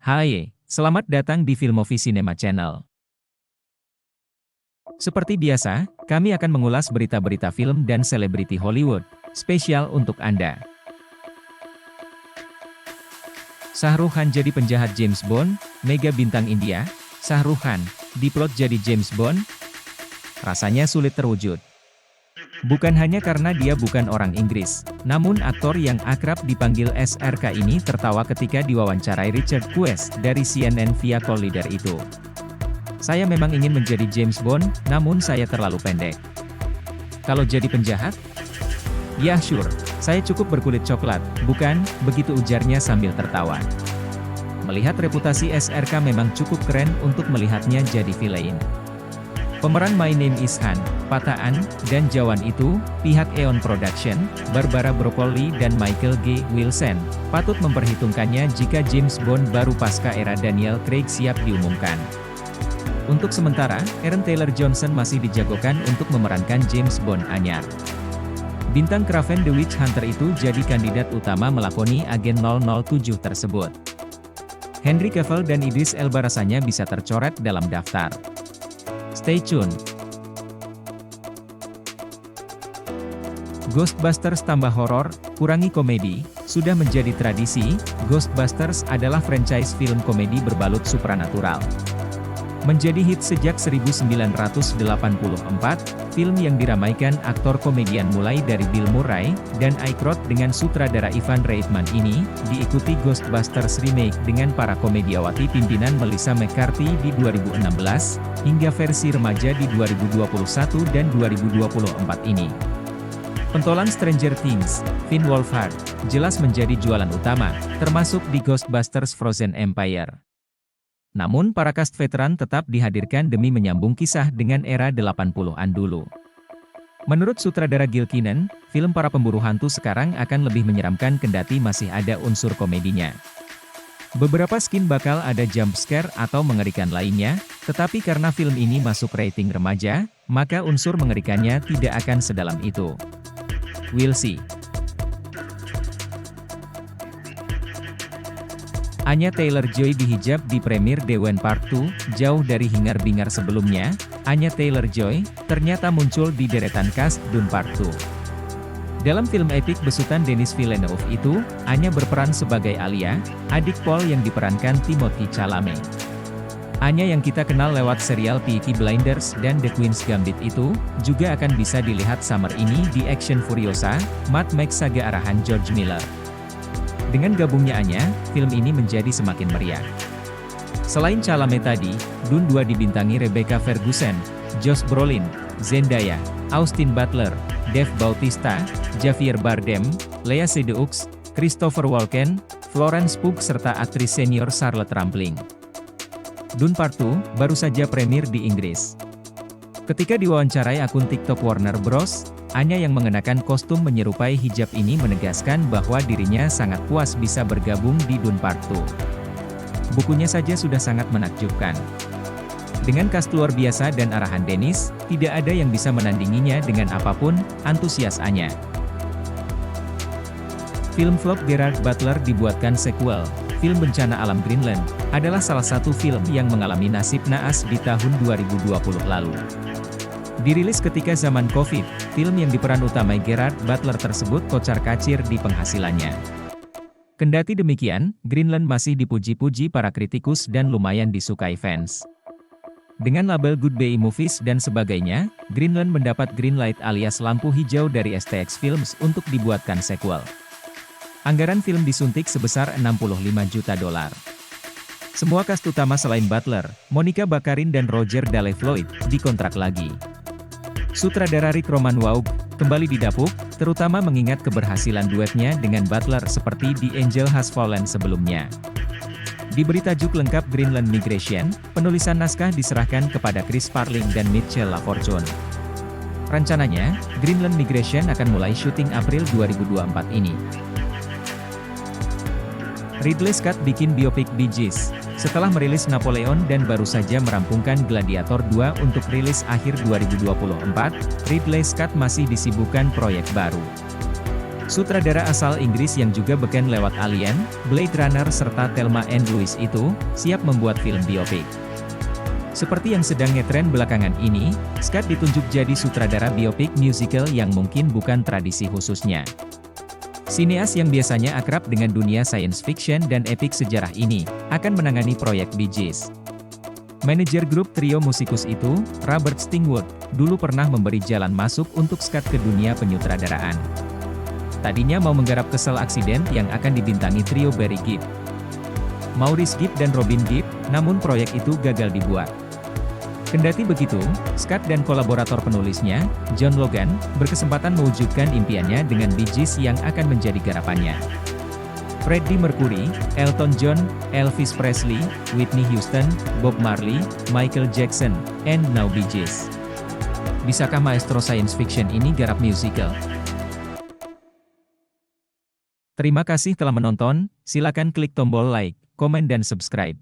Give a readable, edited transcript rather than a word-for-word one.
Hai, selamat datang di Filmovie Cinema Channel. Seperti biasa, kami akan mengulas berita-berita film dan selebriti Hollywood, spesial untuk Anda. Shah Rukh Khan jadi penjahat James Bond, mega bintang India, Shah Rukh Khan, diplot jadi James Bond? Rasanya sulit terwujud. Bukan hanya karena dia bukan orang Inggris, namun aktor yang akrab dipanggil SRK ini tertawa ketika diwawancarai Richard Quest dari CNN via call leader itu. Saya memang ingin menjadi James Bond, namun saya terlalu pendek. Kalau jadi penjahat? Ya sure, saya cukup berkulit coklat, bukan? Begitu ujarnya sambil tertawa. Melihat reputasi SRK memang cukup keren untuk melihatnya jadi villain. Pemeran My Name is Han, Pataan, dan Jawan itu, pihak Eon Production, Barbara Broccoli dan Michael G. Wilson, patut memperhitungkannya jika James Bond baru pasca era Daniel Craig siap diumumkan. Untuk sementara, Aaron Taylor Johnson masih dijagokan untuk memerankan James Bond anyar. Bintang Kraven the Witch Hunter itu jadi kandidat utama melakoni agen 007 tersebut. Henry Cavill dan Idris Elba rasanya bisa tercoret dalam daftar. Stay tune. Ghostbusters tambah horor, kurangi komedi, sudah menjadi tradisi. Ghostbusters adalah franchise film komedi berbalut supranatural. Menjadi hit sejak 1984, film yang diramaikan aktor komedian mulai dari Bill Murray dan Aykroyd dengan sutradara Ivan Reitman ini, diikuti Ghostbusters remake dengan para komediawati pimpinan Melissa McCarthy di 2016, hingga versi remaja di 2021 dan 2024 ini. Pentolan Stranger Things, Finn Wolfhard, jelas menjadi jualan utama, termasuk di Ghostbusters Frozen Empire. Namun para cast veteran tetap dihadirkan demi menyambung kisah dengan era 80-an dulu. Menurut sutradara Gil Kinnan, film para pemburu hantu sekarang akan lebih menyeramkan kendati masih ada unsur komedinya. Beberapa skin bakal ada jump scare atau mengerikan lainnya, tetapi karena film ini masuk rating remaja, maka unsur mengerikannya tidak akan sedalam itu. We'll see. Anya Taylor-Joy dihijab di premier Dewan Part 2, jauh dari hingar-bingar sebelumnya, Anya Taylor-Joy, ternyata muncul di deretan cast Dune Part 2. Dalam film epik besutan Denis Villeneuve itu, Anya berperan sebagai Alia, adik Paul yang diperankan Timothée Chalamet. Anya yang kita kenal lewat serial Peaky Blinders dan The Queen's Gambit itu, juga akan bisa dilihat summer ini di Action Furiosa, Mad Max saga arahan George Miller. Dengan gabungnya Anya, film ini menjadi semakin meriah. Selain Chalamet tadi, Dune 2 dibintangi Rebecca Ferguson, Josh Brolin, Zendaya, Austin Butler, Dave Bautista, Javier Bardem, Lea Seydoux, Christopher Walken, Florence Pugh serta aktris senior Charlotte Rampling. Dune Part 2 baru saja premier di Inggris. Ketika diwawancarai akun TikTok Warner Bros., Anya yang mengenakan kostum menyerupai hijab ini menegaskan bahwa dirinya sangat puas bisa bergabung di Dune Part 2. Bukunya saja sudah sangat menakjubkan. Dengan cast luar biasa dan arahan Denis, tidak ada yang bisa menandinginya dengan apapun, antusias Anya. Film flop Gerard Butler dibuatkan sequel. Film Bencana Alam Greenland, adalah salah satu film yang mengalami nasib naas di tahun 2020 lalu. Dirilis ketika zaman Covid, film yang diperan utamai Gerard Butler tersebut kocar-kacir di penghasilannya. Kendati demikian, Greenland masih dipuji-puji para kritikus dan lumayan disukai fans. Dengan label Good Bay Movies dan sebagainya, Greenland mendapat green light alias lampu hijau dari STX Films untuk dibuatkan sequel. Anggaran film disuntik sebesar $65 juta. Semua cast utama selain Butler, Monica Baccarin dan Roger Daley Floyd, dikontrak lagi. Sutradara Rick Roman Waugh, kembali didapuk, terutama mengingat keberhasilan duetnya dengan Butler seperti The Angel Has Fallen sebelumnya. Diberi tajuk lengkap Greenland Migration, penulisan naskah diserahkan kepada Chris Farling dan Mitchell LaFortune. Rencananya, Greenland Migration akan mulai syuting April 2024 ini. Ridley Scott bikin biopik Bee Gees. Setelah merilis Napoleon dan baru saja merampungkan Gladiator 2 untuk rilis akhir 2024, Ridley Scott masih disibukkan proyek baru. Sutradara asal Inggris yang juga beken lewat Alien, Blade Runner serta Thelma and Louise itu, siap membuat film biopik. Seperti yang sedang ngetren belakangan ini, Scott ditunjuk jadi sutradara biopik musical yang mungkin bukan tradisi khususnya. Sineas yang biasanya akrab dengan dunia science fiction dan epik sejarah ini, akan menangani proyek Bee Gees. Manajer grup trio musikus itu, Robert Stingwood, dulu pernah memberi jalan masuk untuk Scott ke dunia penyutradaraan. Tadinya mau menggarap Kesel Aksiden yang akan dibintangi trio Barry Gibb, Maurice Gibb dan Robin Gibb, namun proyek itu gagal dibuat. Kendati begitu, Scott dan kolaborator penulisnya, John Logan, berkesempatan mewujudkan impiannya dengan Bee Gees yang akan menjadi garapannya. Freddie Mercury, Elton John, Elvis Presley, Whitney Houston, Bob Marley, Michael Jackson, and now Bee Gees. Bisakah maestro science fiction ini garap musical? Terima kasih telah menonton, silakan klik tombol like, komen dan subscribe.